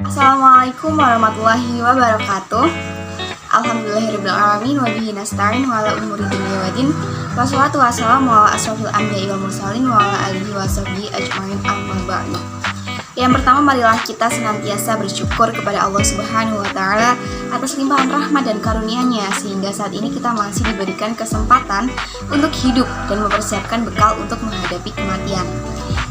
Assalamualaikum warahmatullahi wabarakatuh. Alhamdulillahirrahmanirrahim. Wabihi nasta'in wa ala umuri dunya waddin. Wassalatu wassalamu ala asrofil anbiya'i wal mursalin wa ala alihi wa sahbihi ajma'in amma ba'du. Yang pertama, marilah kita senantiasa bersyukur kepada Allah Subhanahu wa Ta'ala atas limpahan rahmat dan karunia-Nya, sehingga saat ini kita masih diberikan kesempatan untuk hidup dan mempersiapkan bekal untuk menghadapi kematian.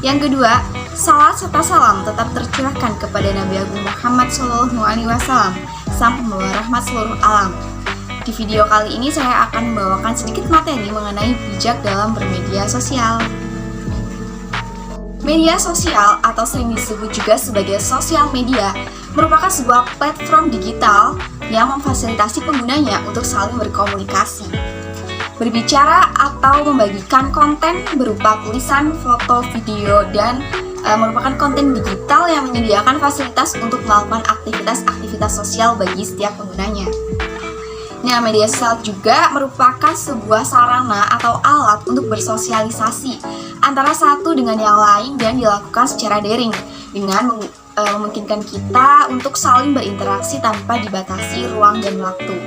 Yang kedua, salat serta salam tetap tercurahkan kepada Nabi Agung Muhammad SAW, sang pembawa rahmat seluruh alam. Di video kali ini saya akan membawakan sedikit materi mengenai bijak dalam bermedia sosial. Media sosial atau sering disebut juga sebagai sosial media merupakan sebuah platform digital yang memfasilitasi penggunanya untuk saling berkomunikasi, berbicara atau membagikan konten berupa tulisan, foto, video, dan merupakan konten digital yang menyediakan fasilitas untuk melakukan aktivitas-aktivitas sosial bagi setiap penggunanya. Nah, media sosial juga merupakan sebuah sarana atau alat untuk bersosialisasi antara satu dengan yang lain dan dilakukan secara daring dengan memungkinkan kita untuk saling berinteraksi tanpa dibatasi ruang dan waktu.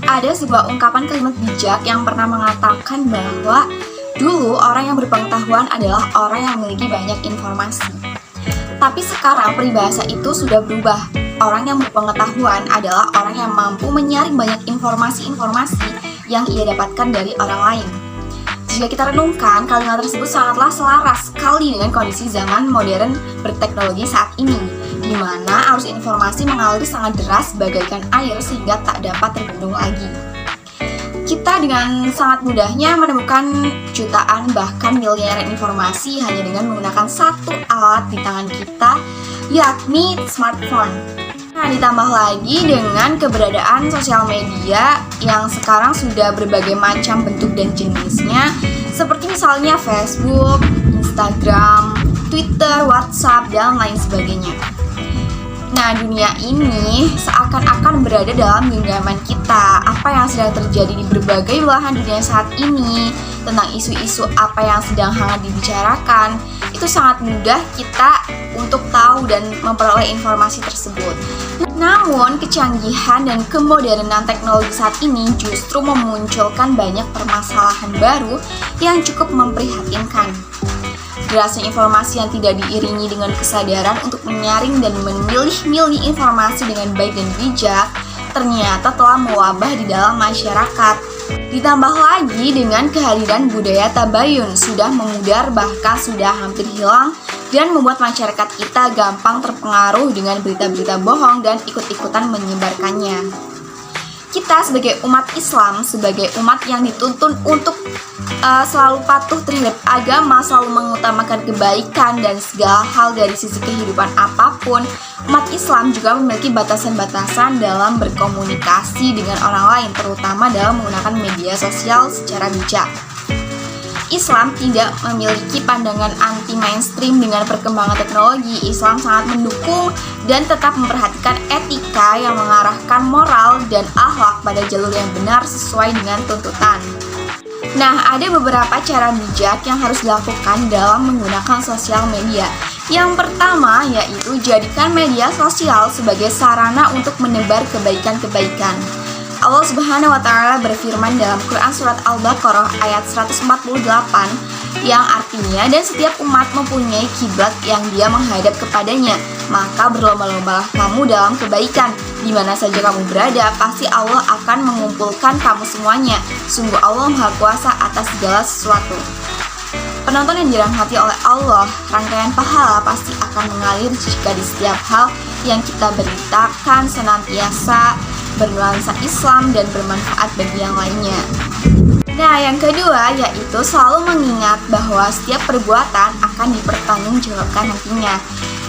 Ada sebuah ungkapan kalimat bijak yang pernah mengatakan bahwa dulu orang yang berpengetahuan adalah orang yang memiliki banyak informasi. Tapi sekarang peribahasa itu sudah berubah. Orang yang berpengetahuan adalah orang yang mampu menyaring banyak informasi-informasi yang ia dapatkan dari orang lain. Jika kita renungkan, kalimat tersebut sangatlah selaras sekali dengan kondisi zaman modern berteknologi saat ini, di mana arus informasi mengalir sangat deras bagaikan air sehingga tak dapat terbendung lagi. Kita dengan sangat mudahnya menemukan jutaan bahkan miliaran informasi hanya dengan menggunakan satu alat di tangan kita, yakni smartphone. Nah, ditambah lagi dengan keberadaan sosial media yang sekarang sudah berbagai macam bentuk dan jenisnya, seperti misalnya Facebook, Instagram, Twitter, WhatsApp, dan lain sebagainya. Nah, dunia ini seakan-akan berada dalam genggaman kita. Apa yang sedang terjadi di berbagai belahan dunia saat ini, tentang isu-isu apa yang sedang hangat dibicarakan, itu sangat mudah kita untuk tahu dan memperoleh informasi tersebut. Namun, kecanggihan dan kemodernan teknologi saat ini justru memunculkan banyak permasalahan baru yang cukup memprihatinkan. Derasnya informasi yang tidak diiringi dengan kesadaran untuk menyaring dan memilih-milih informasi dengan baik dan bijak ternyata telah mewabah di dalam masyarakat. Ditambah lagi dengan kehadiran budaya tabayun sudah memudar bahkan sudah hampir hilang dan membuat masyarakat kita gampang terpengaruh dengan berita-berita bohong dan ikut-ikutan menyebarkannya. Kita sebagai umat Islam, sebagai umat yang dituntun untuk selalu patuh terhadap agama, selalu mengutamakan kebaikan dan segala hal dari sisi kehidupan apapun, umat Islam juga memiliki batasan-batasan dalam berkomunikasi dengan orang lain, terutama dalam menggunakan media sosial secara bijak. Islam tidak memiliki pandangan anti-mainstream dengan perkembangan teknologi. Islam sangat mendukung dan tetap memperhatikan etika yang mengarahkan moral dan akhlak pada jalur yang benar sesuai dengan tuntutan. Nah, ada beberapa cara bijak yang harus dilakukan dalam menggunakan sosial media. Yang pertama yaitu jadikan media sosial sebagai sarana untuk menebar kebaikan-kebaikan. Allah Subhanahu wa Ta'ala berfirman dalam Quran Surat Al-Baqarah ayat 148 yang artinya, dan setiap umat mempunyai kiblat yang dia menghadap kepadanya, maka berlomba-lombalah kamu dalam kebaikan. Di mana saja kamu berada, pasti Allah akan mengumpulkan kamu semuanya. Sungguh Allah Maha Kuasa atas segala sesuatu. Penonton yang dirahmati oleh Allah, rangkaian pahala pasti akan mengalir jika di setiap hal yang kita beritakan senantiasa bernuansa Islam dan bermanfaat bagi yang lainnya. Nah, yang kedua yaitu selalu mengingat bahwa setiap perbuatan akan dipertanggungjawabkan nantinya.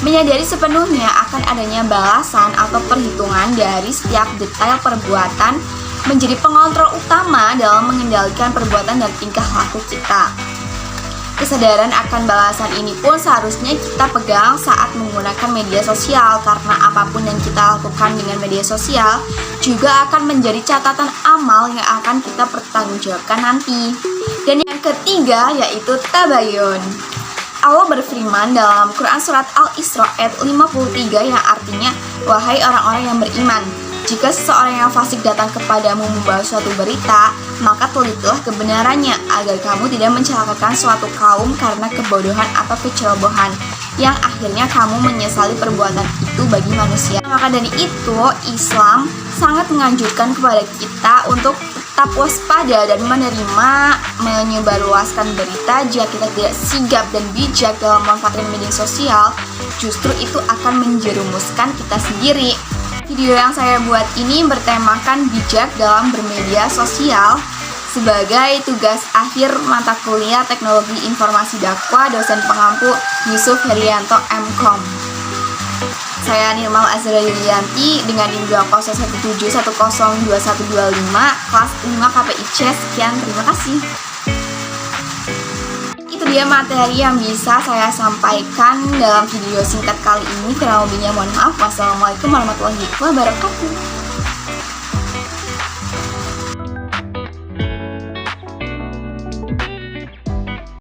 Menyadari sepenuhnya akan adanya balasan atau perhitungan dari setiap detail perbuatan menjadi pengontrol utama dalam mengendalikan perbuatan dan tingkah laku kita. Kesadaran akan balasan ini pun seharusnya kita pegang saat menggunakan media sosial, karena apapun yang kita lakukan dengan media sosial juga akan menjadi catatan amal yang akan kita pertanggungjawabkan nanti. Dan yang ketiga yaitu tabayun. Allah berfirman dalam Quran Surat Al-Isra ayat 53 yang artinya, "Wahai orang-orang yang beriman, jika seseorang yang fasik datang kepadamu membawa suatu berita, maka telitilah kebenarannya agar kamu tidak mencelakakan suatu kaum karena kebodohan atau kecerobohan yang akhirnya kamu menyesali perbuatan itu bagi manusia." Maka dari itu, Islam sangat menganjurkan kepada kita untuk tetap waspada dan menerima menyebarluaskan berita. Jika kita tidak sigap dan bijak dalam memanfaatkan media sosial, justru itu akan menjerumuskan kita sendiri. Video yang saya buat ini bertemakan bijak dalam bermedia sosial sebagai tugas akhir mata kuliah Teknologi Informasi Dakwah dosen pengampu Yusuf Herianto MKOM. Saya Nirmal Azra Yulianti dengan NIM 20171022125 kelas 5 KPIC. Sekian, terima kasih. Itu dia materi yang bisa saya sampaikan dalam video singkat kali ini. Kurang lebihnya mohon maaf. Wassalamualaikum warahmatullahi wabarakatuh.